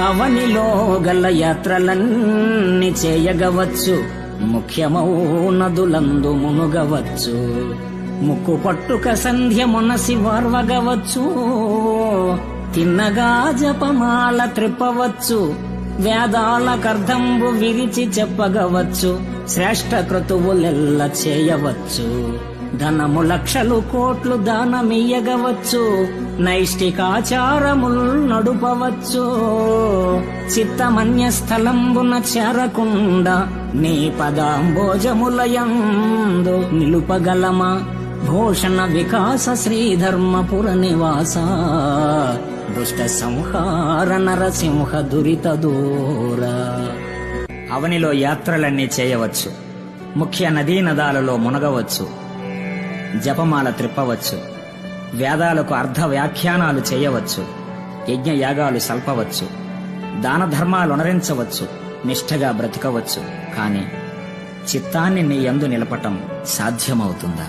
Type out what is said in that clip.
అవనిలో గల యాత్రలన్నీ చేయగవచ్చు, ముఖ్యమౌ నదులందు మునుగవచ్చు. ముక్కు పట్టుక సంధ్య మునసి వార్వగవచ్చు, తిన్నగా జపమాల త్రిప్పవచ్చు. వేదాలకర్ధంబు విరిచి చెప్పగవచ్చు, శ్రేష్ఠ క్రతువులెల్ల చేయవచ్చు. ధనము లక్షలు కోట్లు దానమియ్యగవచ్చు, నైష్టికాచారముల్ నడుపవచ్చు. చిత్తమన్య స్థలంబున చేరకుండా నీ పదాంబోజములయందు నిలుపగలమా. భూషణ వికాస శ్రీధర్మపుర నివాస, దుష్ట సంహార నరసింహ దురిత దూర. అవనిలో యాత్రలన్నీ చేయవచ్చు, ముఖ్య నదీ నదాలలో మునగవచ్చు, జపమాల త్రిప్పవచ్చు, వేదాలకు అర్ధ వ్యాఖ్యానాలు చేయవచ్చు, యజ్ఞయాగాలు సల్పవచ్చు, దాన ధర్మాలునరించవచ్చు, నిష్ఠగా బ్రతకవచ్చు. కాని చిత్తాన్ని నీ యందు నిలపటం సాధ్యమవుతుందా?